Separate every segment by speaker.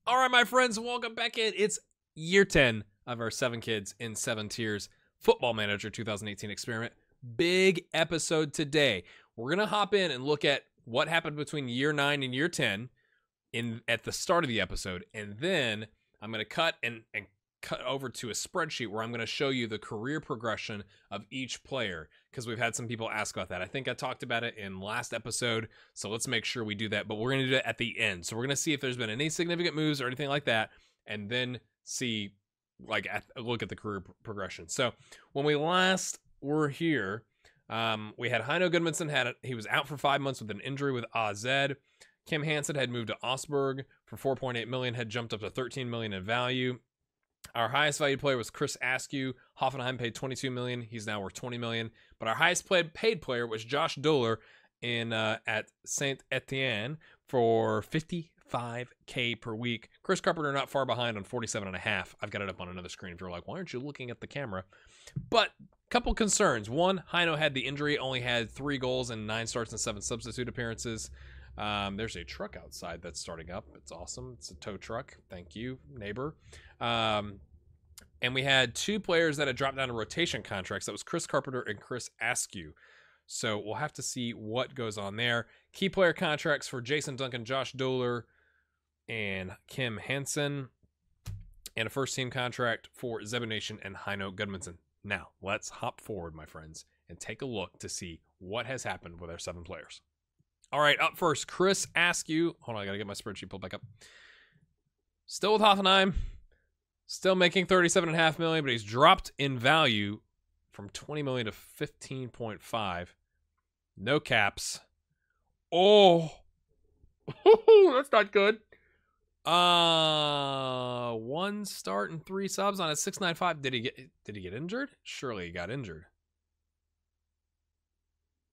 Speaker 1: All right, my friends, welcome back in. It's year 10 of our 7 Kids in 7 Tiers Football Manager 2018 Experiment. Big episode today. We're going to hop in and look at what happened between year 9 and year 10 at the start of the episode. And then I'm going to cut over to a spreadsheet where I'm going to show you the career progression of each player, because we've had some people ask about that. I think I talked about it in last episode, so let's make sure we do that, but we're going to do it at the end. So we're going to see if there's been any significant moves or anything like that, and then see, look at the career progression. So when we last were here, we had Heino Gudmundsson. He was out for 5 months with an injury with AZ. Kim Hansen had moved to Augsburg for $4.8 million, had jumped up to $13 million in value. Our highest valued player was Chris Askew. Hoffenheim paid $22 million. He's now worth $20 million. But our highest paid player was Josh Doller at Saint Etienne for $55K per week. Chris Carpenter not far behind on $47.5. I've got it up on another screen if you're like, why aren't you looking at the camera? But couple concerns. One, Heino had the injury, only had 3 goals and 9 starts and 7 substitute appearances. There's a truck outside that's starting up. It's awesome. It's a tow truck. Thank you, neighbor. And we had 2 players that had dropped down to rotation contracts. That was Chris Carpenter and Chris Askew. So we'll have to see what goes on there. Key player contracts for Jason Duncan, Josh Doller, and Kim Hansen. And a first team contract for Zebunation and Heino Gudmundsson. Now, let's hop forward, my friends, and take a look to see what has happened with our 7 players. All right, up first, Chris Askew. Hold on, I got to get my spreadsheet pulled back up. Still with Hoffenheim. Still making $37.5 million, but he's dropped in value from $20 million to $15.5. No caps. Oh, that's not good. 1 start and 3 subs on a 6.95. Did he get injured? Surely he got injured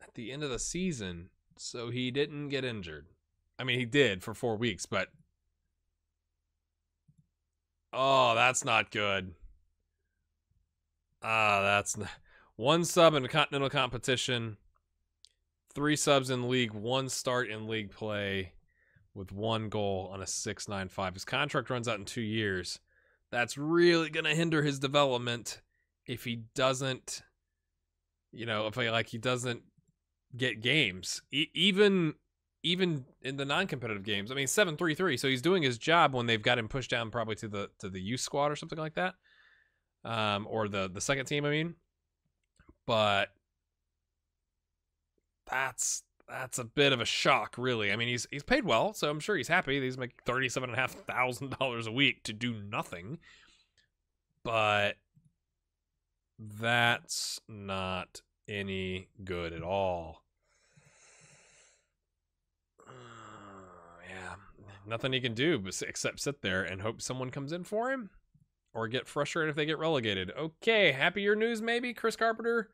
Speaker 1: at the end of the season. So he didn't get injured. I mean, he did for 4 weeks, but oh, that's not good. That's 1 sub in a continental competition, 3 subs in league, 1 start in league play with 1 goal on a 6.95. His contract runs out in 2 years. That's really going to hinder his development if he doesn't, he doesn't get games, even in the non-competitive games. I mean, 7-3-3, so he's doing his job when they've got him pushed down probably to the youth squad or something like that, or the second team. I mean, but that's a bit of a shock, really. I mean, he's paid well, so I'm sure he's happy. He's making $37,500 a week to do nothing, but that's not any good at all. Yeah, nothing he can do except sit there and hope someone comes in for him or get frustrated if they get relegated. Okay, happier news maybe, Chris Carpenter.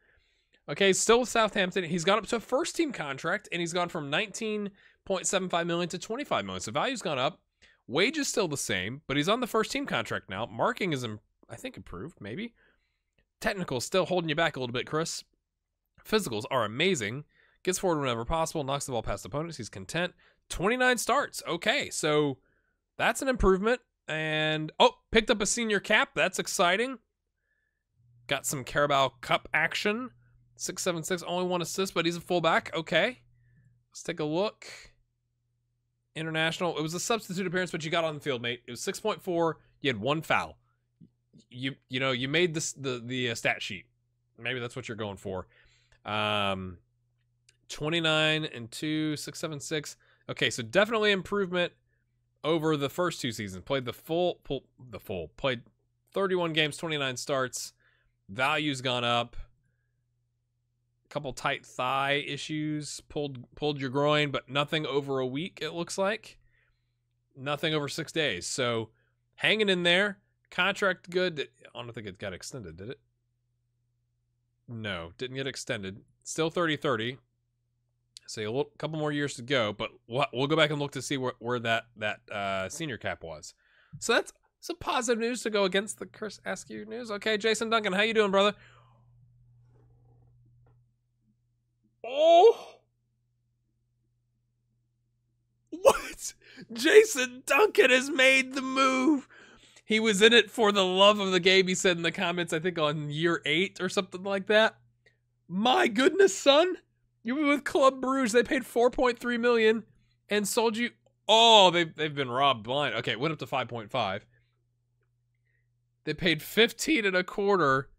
Speaker 1: Okay, still with Southampton. He's got up to a first team contract, and he's gone from $19.75 million to $25 million. So value's gone up. Wage is still the same, but he's on the first team contract now. Marking is, I think, improved, maybe. Technical's still holding you back a little bit, Chris. Physicals are amazing. Gets forward whenever possible. Knocks the ball past opponents. He's content. 29 starts. Okay, so that's an improvement. And, picked up a senior cap. That's exciting. Got some Carabao Cup action. 6.76, only 1 assist, but he's a fullback. Okay, let's take a look. International. It was a substitute appearance, but you got on the field, mate. It was 6.4. You had 1 foul. You made this the stat sheet. Maybe that's what you're going for. 29 and 2, 6.76. Okay, so definitely improvement over the first 2 seasons. Played played 31 games, 29 starts. Value's gone up. Couple tight thigh issues, pulled your groin, but nothing over a week, it looks like. Nothing over 6 days. So hanging in there. Contract good. I don't think it got extended, did it? No, didn't get extended. Still 30-30. So a couple more years to go, but we'll go back and look to see where that senior cap was. So that's some positive news to go against the Chris Askew news. Okay, Jason Duncan, how you doing, brother? Oh! What? Jason Duncan has made the move. He was in it for the love of the game, he said in the comments, I think on year 8 or something like that. My goodness, son. You were with Club Bruges. They paid $4.3 million and sold you. Oh, they've been robbed blind. Okay, it went up to 5.5. They paid 15 and a quarter.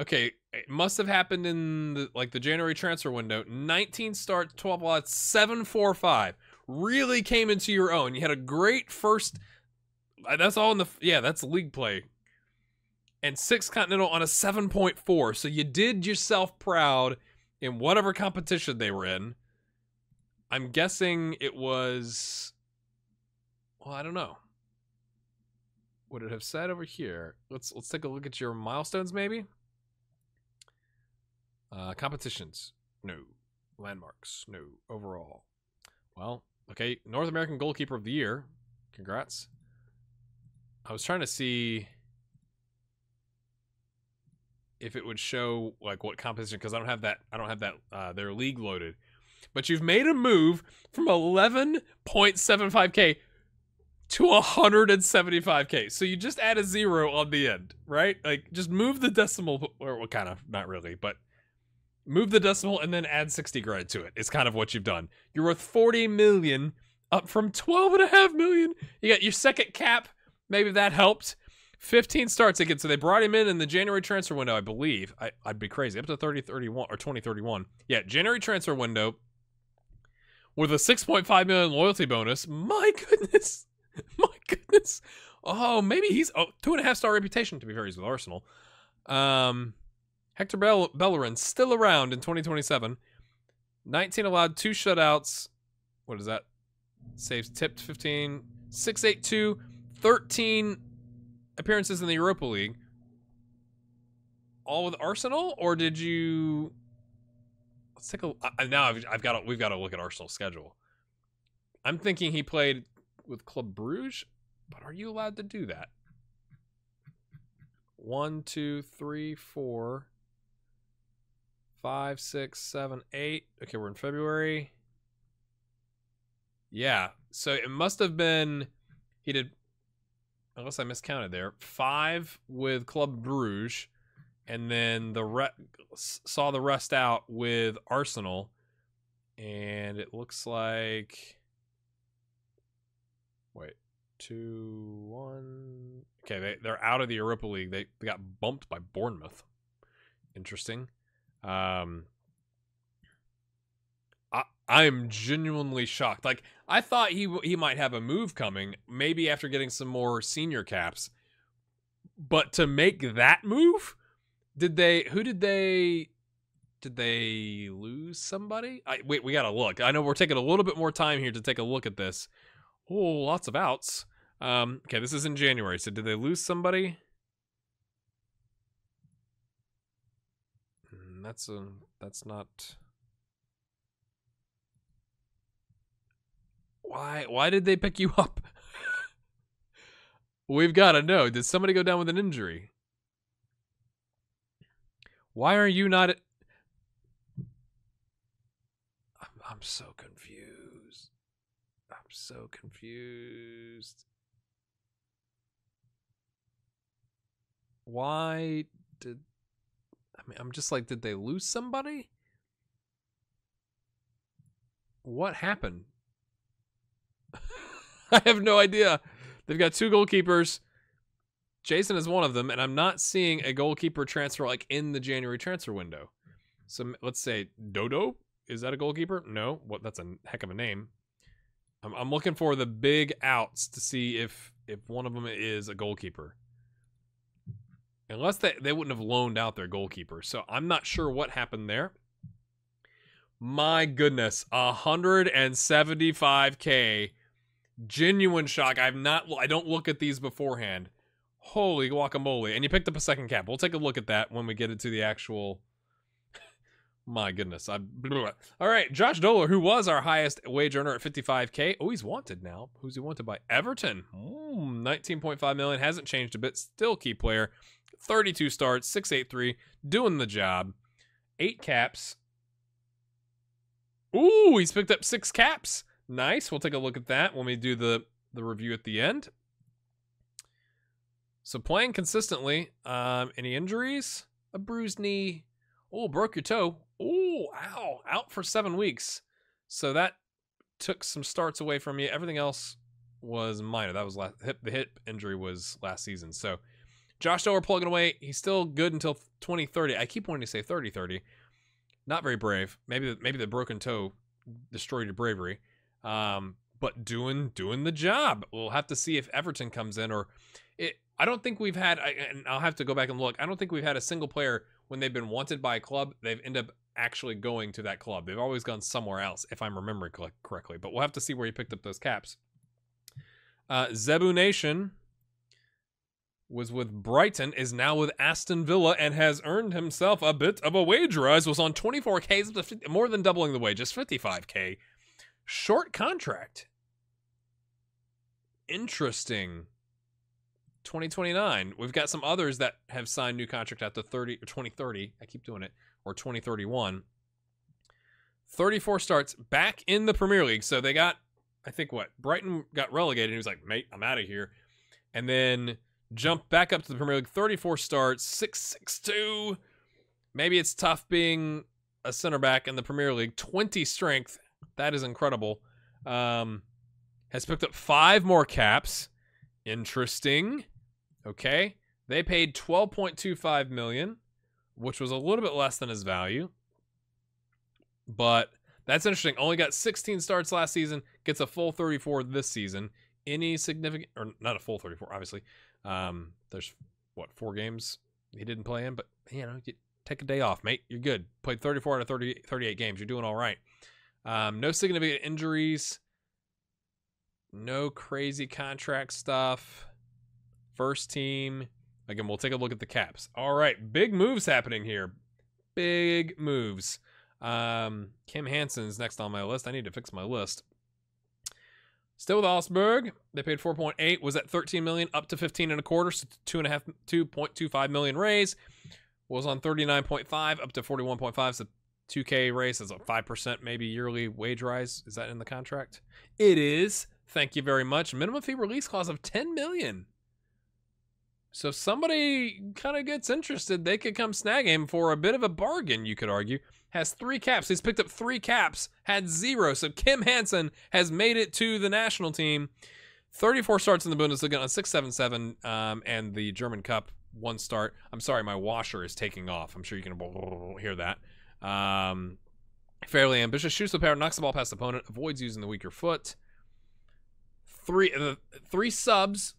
Speaker 1: Okay, it must have happened in the January transfer window. 19 starts, 12 lots, 7.45. Really came into your own. You had a great first. That's all in the. Yeah, that's league play. And 6 Continental on a 7.4. So you did yourself proud in whatever competition they were in. I'm guessing it was. Well, I don't know. Would it have said over here? Let's take a look at your milestones, maybe. Competitions, no. Landmarks, no. Overall, well, okay. North American Goalkeeper of the Year, congrats. I was trying to see if it would show like what competition, because I don't have that. Their league loaded, but you've made a move from 11.75K to 175K. So you just add a 0 on the end, right? Like just move the decimal, or well, kind of not really, but move the decimal and then add 60 grand to it. It's kind of what you've done. You're worth 40 million, up from 12.5 million. You got your second cap. Maybe that helped. 15 starts again. So they brought him in the January transfer window, I believe. I'd be crazy. Up to 30-31 or 20-31. Yeah, January transfer window with a 6.5 million loyalty bonus. My goodness. My goodness. Oh, maybe he's 2.5-star reputation, to be fair. He's with Arsenal. Hector Bellerin still around in 2027. 19 allowed, 2 shutouts. What is that? Saves tipped 15. 682. 13 appearances in the Europa League. All with Arsenal, or did you? Let's take a. Now we've got to look at Arsenal's schedule. I'm thinking he played with Club Bruges, but are you allowed to do that? 1, 2, 3, 4, 5, 6, 7, 8. Okay, we're in February. Yeah, so it must have been he did. Unless I miscounted there, 5 with Club Bruges, and then saw the rest out with Arsenal, and it looks like 2, 1. Okay, they're out of the Europa League. They got bumped by Bournemouth. Interesting. I'm genuinely shocked. Like, I thought he might have a move coming, maybe after getting some more senior caps. But to make that move, did they lose somebody? Wait, we gotta look. I know we're taking a little bit more time here to take a look at this. Oh, lots of outs. Okay, this is in January. So did they lose somebody? That's not. Why did they pick you up? We've got to know. Did somebody go down with an injury? Why are you not? I'm so confused. I'm so confused. Why did? I mean, I'm just like, did they lose somebody? What happened? I have no idea. They've got 2 goalkeepers. Jason is one of them, and I'm not seeing a goalkeeper transfer like in the January transfer window. So let's say Dodo. Is that a goalkeeper? No. What? That's a heck of a name. I'm looking for the big outs to see if one of them is a goalkeeper. Unless they wouldn't have loaned out their goalkeeper. So I'm not sure what happened there. My goodness, 175K. Genuine shock. I don't look at these beforehand. Holy guacamole. And you picked up a second cap. We'll take a look at that when we get into the actual. My goodness. All right, Josh Doler, who was our highest wage earner at 55K. Oh, he's wanted now. Who's he wanted by? Everton. 19.5 million. Hasn't changed a bit. Still key player. 32 starts. 683. Doing the job. 8 caps. Ooh, he's picked up 6 caps. Nice. We'll take a look at that when we do the review at the end. So playing consistently. Any injuries? A bruised knee. Oh, broke your toe. Oh, ow. Out for 7 weeks. So that took some starts away from you. Everything else was minor. That was the hip injury was last season. So Josh Doe, we're plugging away. He's still good until 2030. I keep wanting to say 30-30. Not very brave. Maybe the broken toe destroyed your bravery. But doing the job. We'll have to see if Everton comes in or it. I don't think we've had, and I'll have to go back and look. I don't think we've had a single player when they've been wanted by a club, they've ended up actually going to that club. They've always gone somewhere else, if I'm remembering correctly. But we'll have to see where he picked up those caps. Zebu Nation was with Brighton, is now with Aston Villa, and has earned himself a bit of a wage rise. Was on 24K, more than doubling the wage, just 55K. Short contract. Interesting. 2029. We've got some others that have signed new contract at the 2030. I keep doing it. Or 2031. 34 starts back in the Premier League. So they got, I think what? Brighton got relegated. And he was like, mate, I'm out of here. And then jumped back up to the Premier League. 34 starts. 6'6", Maybe it's tough being a center back in the Premier League. 20 strength. That is incredible. Has picked up 5 more caps. Interesting. Okay. They paid $12.25 million, which was a little bit less than his value. But that's interesting. Only got 16 starts last season. Gets a full 34 this season. Any significant, or not a full 34, obviously. There's, 4 games he didn't play in? But, you take a day off, mate. You're good. Played 34 out of 38 games. You're doing all right. No significant injuries. No crazy contract stuff. First team. Again, we'll take a look at the caps. All right. Big moves happening here. Big moves. Kim Hansen's next on my list. I need to fix my list. Still with Augsburg. They paid 4.8. Was at 13 million up to 15 and a quarter. So 2.25 million raise. Was on 39.5 up to 41.5. So 2K raise. That's a 5% maybe yearly wage rise. Is that in the contract? It is. Thank you very much. Minimum fee release clause of 10 million. So if somebody kind of gets interested, they could come snag him for a bit of a bargain, you could argue. Has 3 caps. He's picked up 3 caps. Had 0. So Kim Hansen has made it to the national team. 34 starts in the Bundesliga on 677 and the German Cup 1 start. I'm sorry, my washer is taking off. I'm sure you can hear that. Fairly ambitious. Shoots with power, knocks the ball past the opponent, avoids using the weaker foot. 3 subs.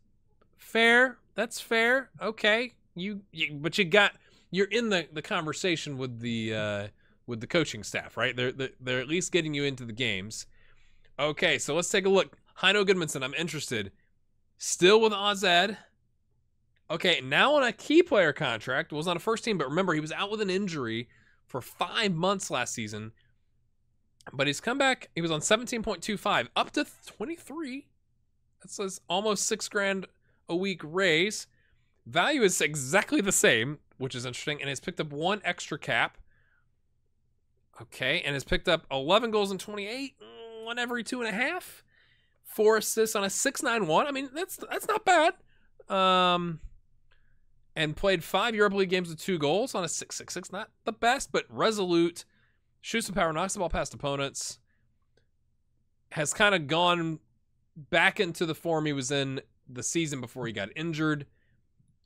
Speaker 1: Fair. That's fair. Okay. But you're in the conversation with the coaching staff, right? They're at least getting you into the games. Okay, so let's take a look. Heino Goodmanson, I'm interested. Still with AZ. Okay, now on a key player contract. Was on a first team, but remember, he was out with an injury for 5 months last season. But he's come back. He was on 17.25 up to 23. That says almost $6,000 a week raise. Value is exactly the same, which is interesting, and has picked up 1 extra cap. Okay, and has picked up 11 goals in 28, 1 every 2.5. 4 assists on a 6.91. I mean, that's not bad. And played 5 Europa League games with 2 goals on a 6.66. Not the best, but resolute. Shoots with power, knocks the ball past opponents. Has kind of gone back into the form he was in the season before he got injured.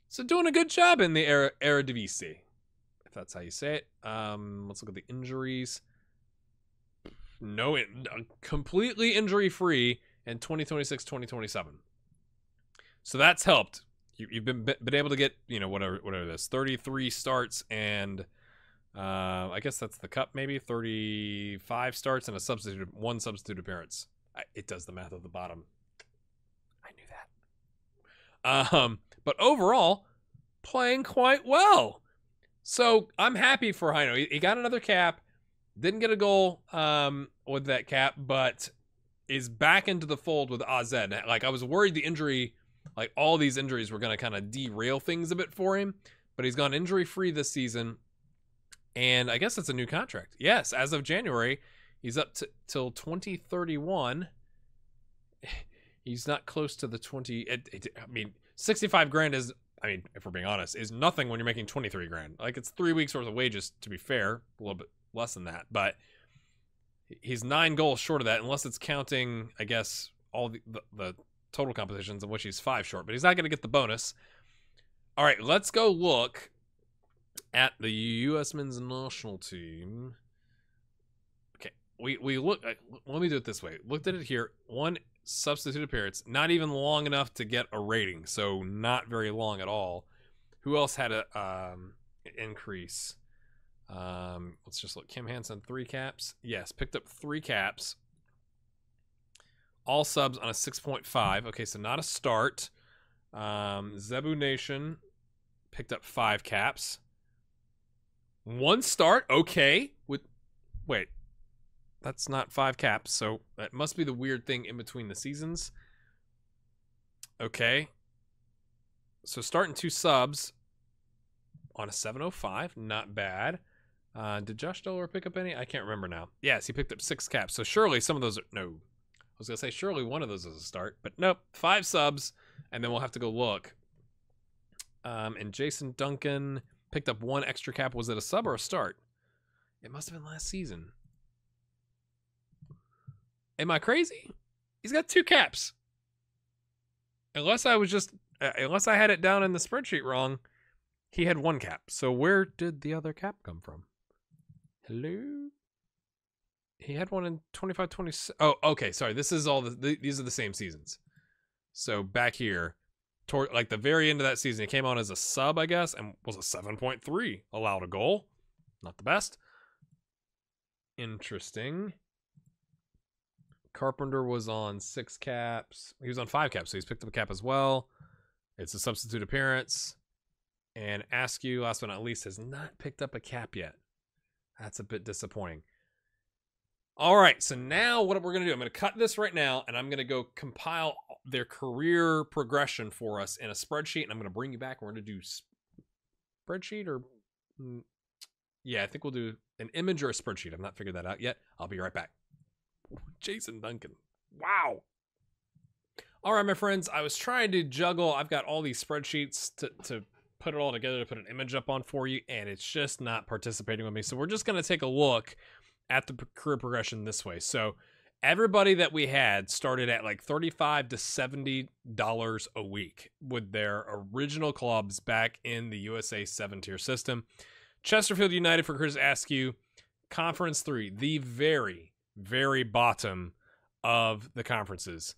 Speaker 1: So doing a good job in the Eredivisie, if that's how you say it. Let's look at the injuries. No, completely injury-free in 2026, 2027. So that's helped. You've been able to get, whatever this, 33 starts and I guess that's the cup maybe, 35 starts and 1 substitute appearance. It does the math at the bottom. I knew that. But overall, playing quite well. So I'm happy for Heino. He got another cap, didn't get a goal with that cap, but is back into the fold with AZ. Like, I was worried the injury, like all these injuries were going to kind of derail things a bit for him, but he's gone injury-free this season, and I guess it's a new contract. Yes, as of January, He's up till 2031. He's not close to the 20. I mean, 65 grand is, I mean, if we're being honest, is nothing when you're making 23 grand. Like, it's 3 weeks worth of wages, to be fair, a little bit less than that. But he's 9 goals short of that, unless it's counting, I guess, all the total competitions, of which he's 5 short. But he's not going to get the bonus. All right, let's go look at the U.S. men's national team. Okay, we look. Let me do it this way. Looked at it here. 1 substitute appearance, not even long enough to get a rating, so not very long at all. Who else had a increase? Let's just look. Kim Hansen, 3 caps. Yes, picked up 3 caps. All subs on a 6.5. Okay, so not a start. Zebu Nation picked up 5 caps. 1 start. Okay. Wait, that's not 5 caps, so that must be the weird thing in between the seasons. Okay. So starting 2 subs on a 7.05. Not bad. Did Josh Dollar pick up any? I can't remember now. Yes, he picked up 6 caps. So surely some of those are... No. I was going to say surely one of those is a start. But nope. 5 subs. And then we'll have to go look. And Jason Duncan picked up 1 extra cap. Was it a sub or a start? It must have been last season. Am I crazy? He's got 2 caps. Unless I had it down in the spreadsheet wrong, he had 1 cap. So where did the other cap come from? Hello? He had one in 25, 26. Oh, okay. Sorry. This is all these are the same seasons. So back here, toward like the very end of that season, he came on as a sub, I guess, and was a 7.3. Allowed a goal. Not the best. Interesting. Carpenter was on 6 caps. He was on 5 caps, so he's picked up a cap as well. It's a substitute appearance. And Askew, last but not least, has not picked up a cap yet. That's a bit disappointing. All right, so now what we're going to do, I'm going to cut this right now, and I'm going to go compile their career progression for us in a spreadsheet, and I'm going to bring you back. We're going to do spreadsheet or... Yeah, I think we'll do an image or a spreadsheet. I've not figured that out yet. I'll be right back. Jason Duncan. Wow. All right, my friends, I was trying to juggle. I've got all these spreadsheets to put it all together, to put an image up on for you, and it's just not participating with me. So we're just going to take a look at the career progression this way. So everybody that we had started at like $35 to $70 a week with their original clubs back in the USA 7-tier system. Chesterfield United for Chris Askew, Conference 3, the very, very bottom of the conferences.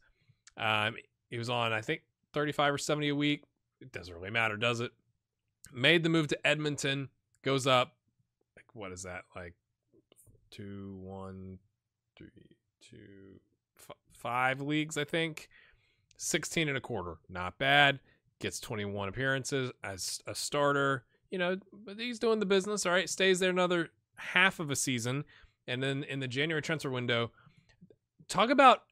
Speaker 1: He was on, I think, 35 or 70 a week. It doesn't really matter, does it? Made the move to Edmonton, goes up, like, what is that? Like 2, 1, 3, 2, 5 leagues, I think. 16 and a quarter. Not bad. Gets 21 appearances as a starter. You know, but he's doing the business, all right? Stays there another half of a season. And then in the January transfer window, talk about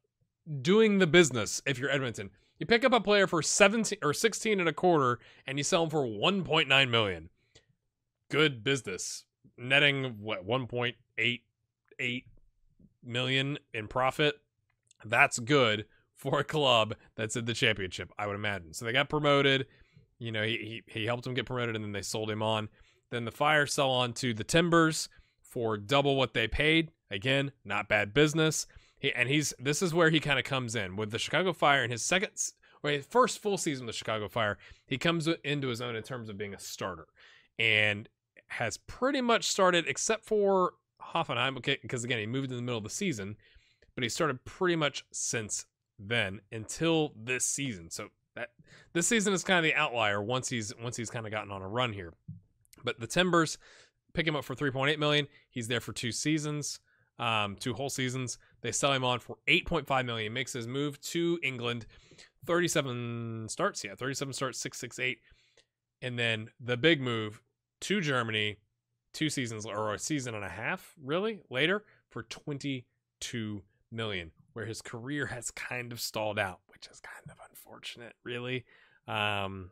Speaker 1: doing the business if you're Edmonton. You pick up a player for 17 or 16 and a quarter, and you sell him for $1.9 million. Good business. Netting, what, $1.88 million in profit? That's good for a club that's in the championship, I would imagine. So they got promoted. You know, he helped them get promoted, and then they sold him on. Then the Fire sell on to the Timbers for double what they paid. Again, not bad business. This is where he kind of comes in with the Chicago Fire in his first full season with the Chicago Fire. He comes into his own in terms of being a starter, and has pretty much started, except for Hoffenheim, okay, because again he moved in the middle of the season, but he started pretty much since then until this season. So this season is kind of the outlier once he's kind of gotten on a run here. But the Timbers pick him up for $3.8 million. He's there for 2 seasons. 2 whole seasons. They sell him on for $8.5 million. He makes his move to England. 37 starts, 668. And then the big move to Germany, 2 seasons or a season and a half, really, later, for $22 million, where his career has kind of stalled out, which is kind of unfortunate, really. We're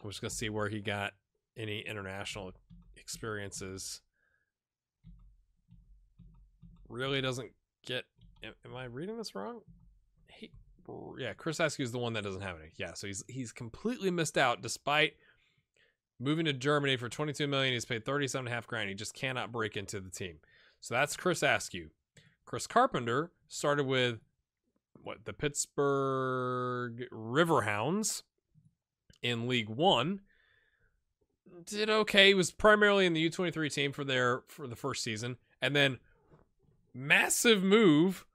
Speaker 1: just gonna see where he got any international experiences. really doesn't get... Am I reading this wrong? Yeah, Chris Askew is the one that doesn't have any. Yeah, so he's completely missed out despite moving to Germany for $22 million. He's paid $37.5 grand. He just cannot break into the team. So that's Chris Askew. Chris Carpenter started with the Pittsburgh Riverhounds in League One. Did okay. He was primarily in the U23 team for the first season, and then massive move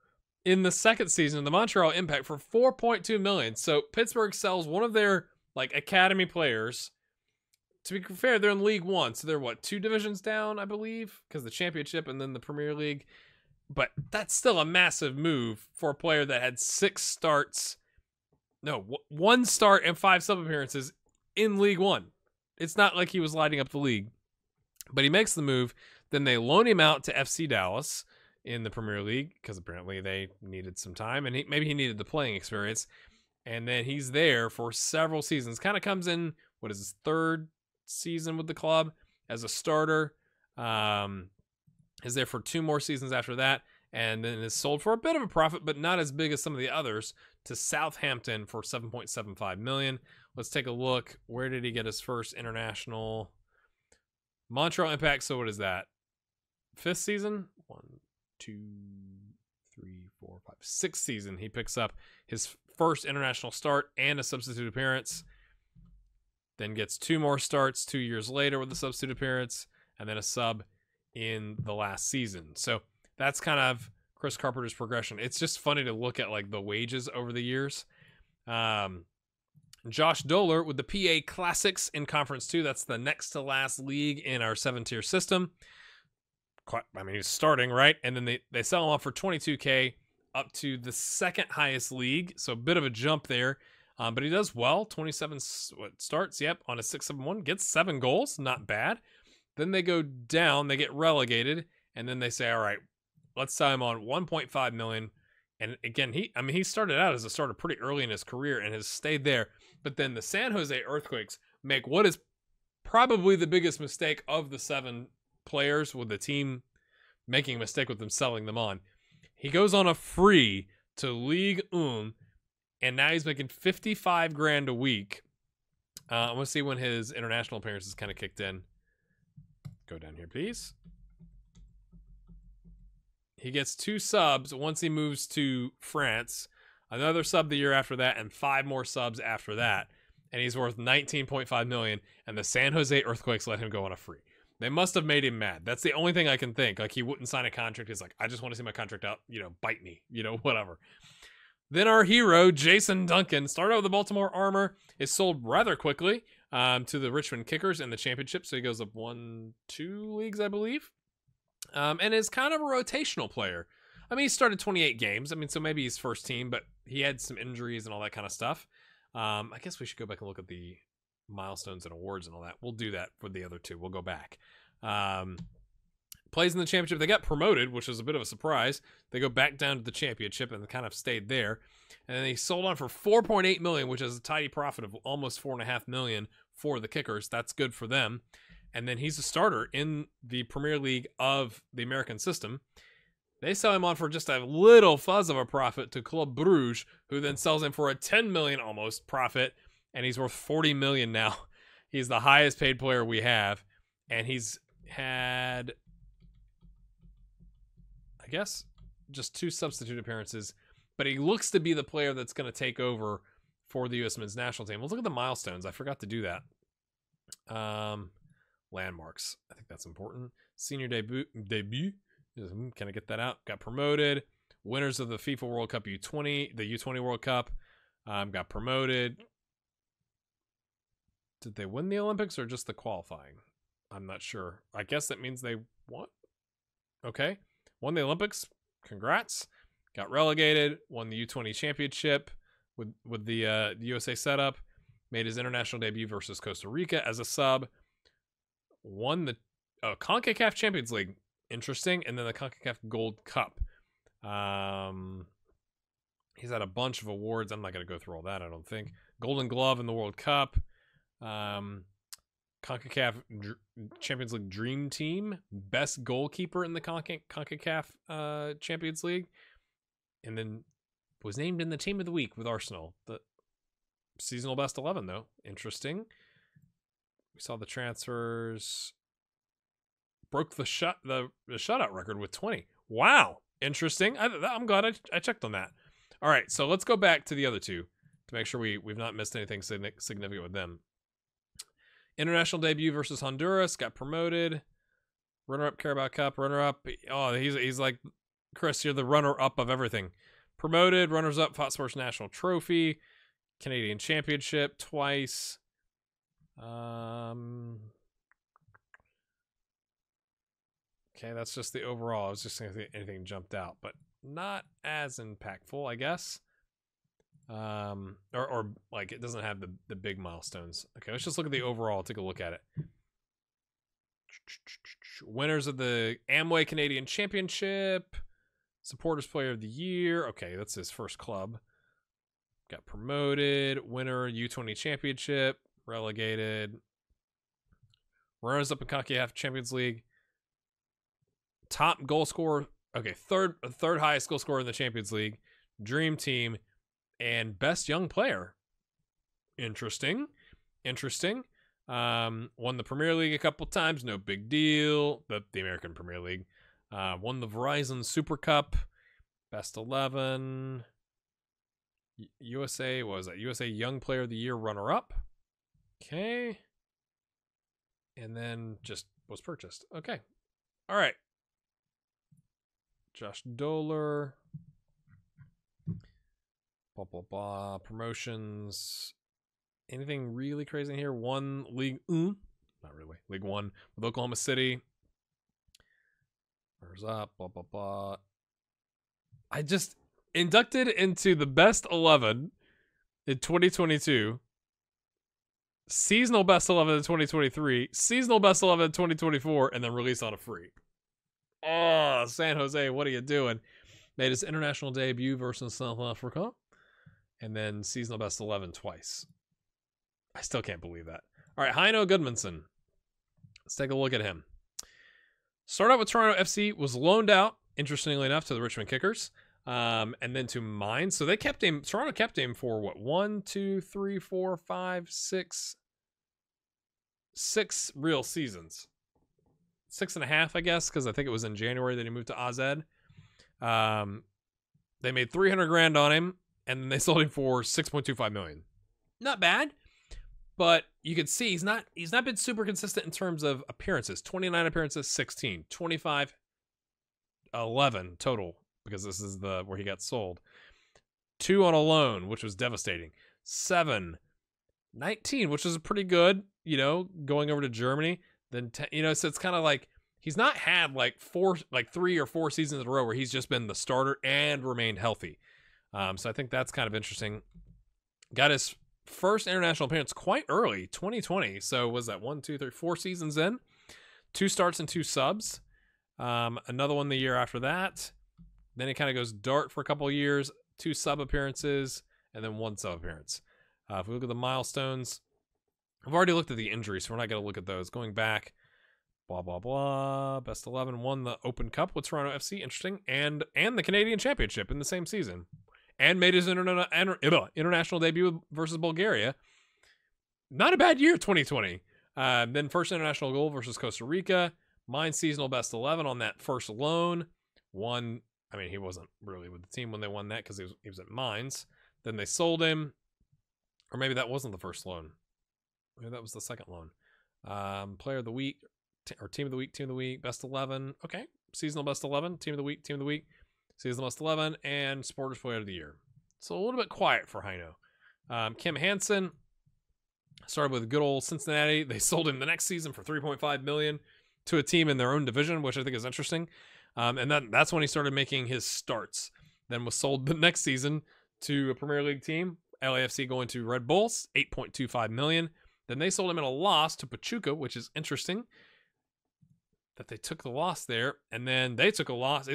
Speaker 1: in the second season, the Montreal Impact, for $4.2 million. So Pittsburgh sells one of their academy players. To be fair, they're in League One, so they're 2 divisions down, I believe, because the championship and then the Premier League. But that's still a massive move for a player that had 6 starts. No, 1 start and 5 sub appearances in League One. It's not like he was lighting up the league. But he makes the move. Then they loan him out to FC Dallas in the Premier League because apparently they needed some time. And maybe he needed the playing experience. And then he's there for several seasons. Kind of comes in, what is his 3rd season with the club as a starter. Is there for 2 more seasons after that, and then is sold for a bit of a profit, but not as big as some of the others, to Southampton for $7.75 million. Let's take a look. Where did he get his first international? Montreal Impact. So what is that? 5th season? 1, 2, 3, 4, 5, 6th season. He picks up his first international start and a substitute appearance. Then gets 2 more starts 2 years later with a substitute appearance, and then a sub in the last season. So that's kind of Chris Carpenter's progression. It's just funny to look at the wages over the years. Josh Doler with the PA Classics in Conference 2. That's the next to last league in our 7-tier system. He's starting, right? And then they sell him off for $22K up to the 2nd highest league. So a bit of a jump there. But he does well. 27 starts, yep, on a 6-7-1. Gets 7 goals, not bad. Then they go down, they get relegated, and then they say, all right, let's sell him on $1.5 million. And again, he started out as a starter pretty early in his career and has stayed there. But then the San Jose Earthquakes make what is probably the biggest mistake of the 7 players, with the team making a mistake with them selling them on. He goes on a free to Ligue 1, and now he's making $55 grand a week. I want to see when his international appearances kind of kicked in. Go down here, please. He gets 2 subs once he moves to France, another sub the year after that, and 5 more subs after that. And he's worth $19.5 million, and the San Jose Earthquakes let him go on a free. They must have made him mad. That's the only thing I can think. He wouldn't sign a contract. He's like, I just want to see my contract out. Bite me. Whatever. Then our hero, Jason Duncan, started out with the Baltimore Armor, is sold rather quickly to the Richmond Kickers in the championship. So he goes up 1-2 leagues, I believe. And is kind of a rotational player. He started 28 games. So maybe he's first team, but he had some injuries and all that kind of stuff. I guess we should go back and look at the milestones and awards and all that. We'll do that for the other 2. We'll go back. Plays in the championship. They got promoted, which was a bit of a surprise. They go back down to the championship and kind of stayed there. And then he sold on for $4.8 million, which is a tidy profit of almost $4.5 million for the Kickers. That's good for them. And then he's a starter in the Premier League of the American system. They sell him on for just a little fuzz of a profit to Club Bruges, who then sells him for a $10 million almost profit, and he's worth $40 million now. He's the highest paid player we have, and he's had, I guess, just 2 substitute appearances, but he looks to be the player that's going to take over for the U.S. men's national team. Let's look at the milestones. I forgot to do that. Landmarks. I think that's important. Senior debut. Can I get that out? Got promoted. Winners of the FIFA World Cup U20, the U20 World Cup, got promoted. Did they win the Olympics or just the qualifying? I'm not sure. I guess that means they won. Okay. Won the Olympics. Congrats. Got relegated. Won the U20 championship with the USA setup. Made his international debut versus Costa Rica as a sub. Won the CONCACAF Champions League. Interesting. And then the CONCACAF Gold Cup. He's had a bunch of awards. I'm not going to go through all that, I don't think. Golden Glove in the World Cup. CONCACAF Champions League Dream Team, best goalkeeper in the CONCACAF Champions League, and then was named in the Team of the Week with Arsenal. The seasonal best 11, though. Interesting. We saw the transfers. Broke the shutout record with 20. Wow. Interesting. I'm glad I checked on that. All right, so let's go back to the other two to make sure we've not missed anything significant with them. International debut versus Honduras, got promoted. Runner-up Carabao Cup, runner-up. Oh, he's like, Chris, you're the runner-up of everything. Promoted, runners-up, Fox Sports National Trophy, Canadian Championship twice. Okay, that's just the overall. I was just thinking if anything jumped out, but not as impactful, I guess. Or like it doesn't have the big milestones. Okay, let's just look at the overall. Take a look at it. Winners of the Amway Canadian Championship, Supporters Player of the Year. Okay, that's his first club. Got promoted. Winner U20 Championship. Relegated. Runners up in CONCACAF Champions League. Top goal scorer. Okay, third highest goal scorer in the Champions League. Dream Team. And best young player. Interesting. Won the Premier League a couple times. No big deal. The American Premier League. Won the Verizon Super Cup. Best 11. USA, what was that? USA Young Player of the Year runner-up. Okay. And then just was purchased. Okay. All right. Josh Doler. Blah, blah, blah. Promotions. Anything really crazy in here? One League not really. League One with Oklahoma City. Runners up. Blah, blah, blah. I just inducted into the best 11 in 2022. Seasonal best 11 in 2023. Seasonal best 11 in 2024. And then released on a free. Oh, San Jose, what are you doing? Made his international debut versus South Africa. And then seasonal best 11 twice. I still can't believe that. All right, Heino Goodmanson. Let's take a look at him. Started out with Toronto FC, was loaned out, interestingly enough, to the Richmond Kickers, and then to Mines. So they kept him, Toronto kept him for what, 1, 2, 3, 4, 5, 6 real seasons. 6.5, I guess, because I think it was in January that he moved to AZ. They made $300,000 on him, and then they sold him for $6.25 million. Not bad, but you could see he's not been super consistent in terms of appearances. 29 appearances, 16, 25, 11 total, because this is where he got sold. 2 on a loan, which was devastating. 7, 19, which is pretty good, going over to Germany. Then 10, so it's kind of like he's not had like 3 or 4 seasons in a row where he's just been the starter and remained healthy. So I think that's kind of interesting. Got his first international appearance quite early, 2020. So was that 1, 2, 3, 4 seasons in? 2 starts and 2 subs. Another one the year after that. Then he kind of goes dart for a couple of years, 2 sub appearances, and then 1 sub appearance. If we look at the milestones, I've already looked at the injuries, so we're not going to look at those. Going back, blah, blah, blah. Best 11 won the Open Cup with Toronto FC. Interesting. And the Canadian Championship in the same season. And made his international debut versus Bulgaria. Not a bad year, 2020. Then first international goal versus Costa Rica. Mine seasonal best 11 on that first loan. Won. I mean, he wasn't really with the team when they won that because he was at Mines. Then they sold him. Or maybe that wasn't the first loan. Maybe that was the second loan. Player of the week, or team of the week, best 11. Okay. Seasonal best 11, team of the week, seasonal best 11, and supporters player of the year. So a little bit quiet for Heino. Kim Hansen started with good old Cincinnati. They sold him the next season for $3.5 million to a team in their own division, which I think is interesting. And that's when he started making his starts. Then was sold the next season to a Premier League team. LAFC going to Red Bulls, $8.25 million. Then they sold him at a loss to Pachuca, which is interesting that they took the loss there. And then they took a loss.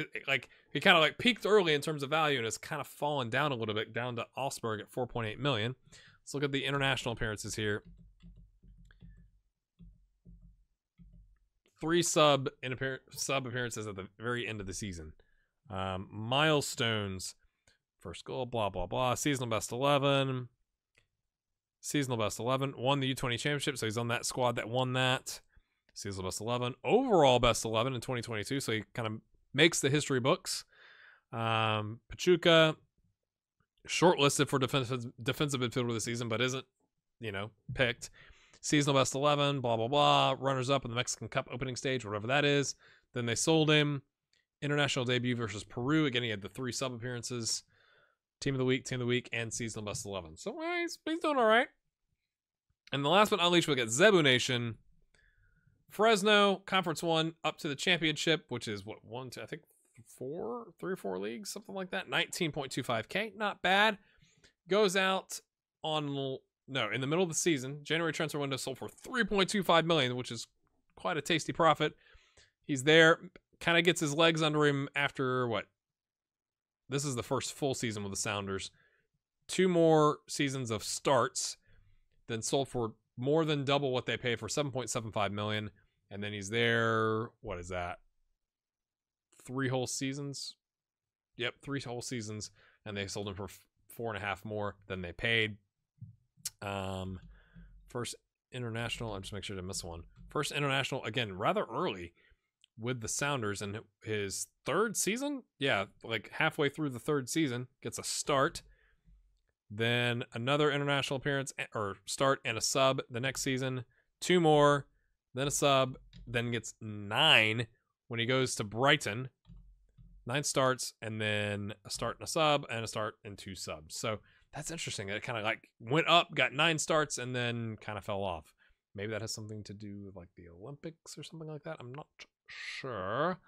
Speaker 1: He kind of peaked early in terms of value and has kind of fallen down a little bit, down to Augsburg at $4.8 million. Let's look at the international appearances here. 3 sub appearances at the very end of the season. Milestones, first goal, blah, blah, blah. Seasonal best 11. Won the U20 championship, so he's on that squad that won that. Seasonal best 11. Overall best 11 in 2022, so he kind of makes the history books. Pachuca, shortlisted for defensive midfielder of the season, but isn't, picked. Seasonal best 11, blah, blah, blah. Runners up in the Mexican Cup opening stage, whatever that is. Then they sold him. International debut versus Peru. Again, he had the 3 sub appearances. Team of the week, and seasonal best 11. So he's doing all right. And the last but not least, we'll get Zebu Nation. Fresno, Conference 1, up to the championship, which is what, 1, 2, I think 3 or 4 leagues, something like that. 19.25K, not bad. Goes out in the middle of the season. January transfer window, sold for $3.25 million, which is quite a tasty profit. He's there, kind of gets his legs under him after what? This is the first full season with the Sounders. 2 more seasons of starts, then sold for more than double what they paid for $7.75 million. And then he's there, what is that? 3 whole seasons? Yep, 3 whole seasons. And they sold him for 4.5 more than they paid. First international, I'm just make sure to miss one. First international, again, rather early with the Sounders in his 3rd season. Yeah, like halfway through the 3rd season, gets a start. Then another international appearance or start and a sub the next season. 2 more, then a sub, then gets 9 when he goes to Brighton. 9 starts, and then a start and a sub, and a start and 2 subs. So that's interesting. It kind of like went up, got 9 starts, and then kind of fell off. Maybe that has something to do with like the Olympics or something like that. I'm not sure.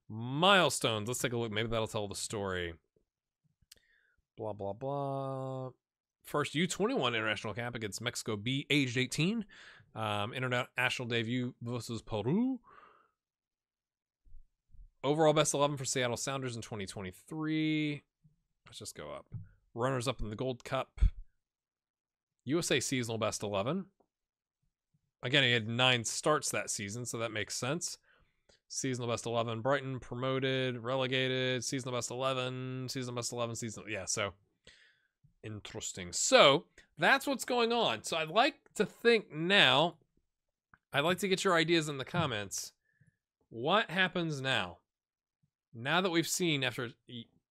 Speaker 1: Milestones. Let's take a look. Maybe that'll tell the story. Blah, blah, blah. First U21 international cap against Mexico B, aged 18. International debut versus Peru. Overall best 11 for Seattle Sounders in 2023. Let's just go up. Runners up in the Gold Cup. USA seasonal best 11. Again, he had 9 starts that season, so that makes sense. Seasonal best 11. Brighton promoted, relegated. Seasonal best 11. Seasonal best 11. Seasonal. Yeah, so interesting. So that's what's going on. So I'd like to think now. I'd like to get your ideas in the comments. What happens now? Now that we've seen after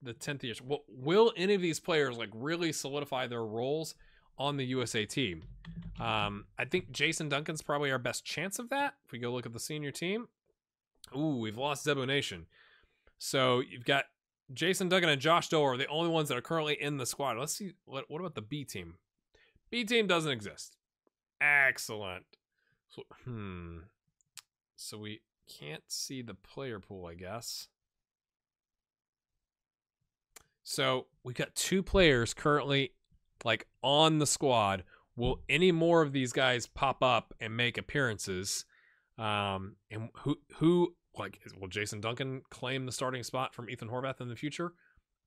Speaker 1: the 10th year, will any of these players like really solidify their roles on the USA team? I think Jason Duncan's probably our best chance of that. If we go look at the senior team. Ooh, we've lost Zebu Nation. So you've got Jason Duncan and Josh Doe are the only ones that are currently in the squad. Let's see. What about the B team? B team doesn't exist. Excellent. So we can't see the player pool, I guess. So we've got 2 players currently like on the squad. Will any more of these guys pop up and make appearances? And who like will Jason Duncan claim the starting spot from Ethan Horvath in the future?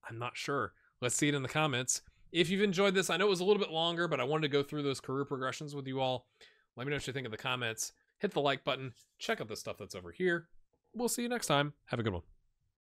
Speaker 1: I'm not sure. Let's see it in the comments. If you've enjoyed this, I know it was a little bit longer, but I wanted to go through those career progressions with you all. Let me know what you think in the comments. Hit the like button. Check out the stuff that's over here. We'll see you next time. Have a good one.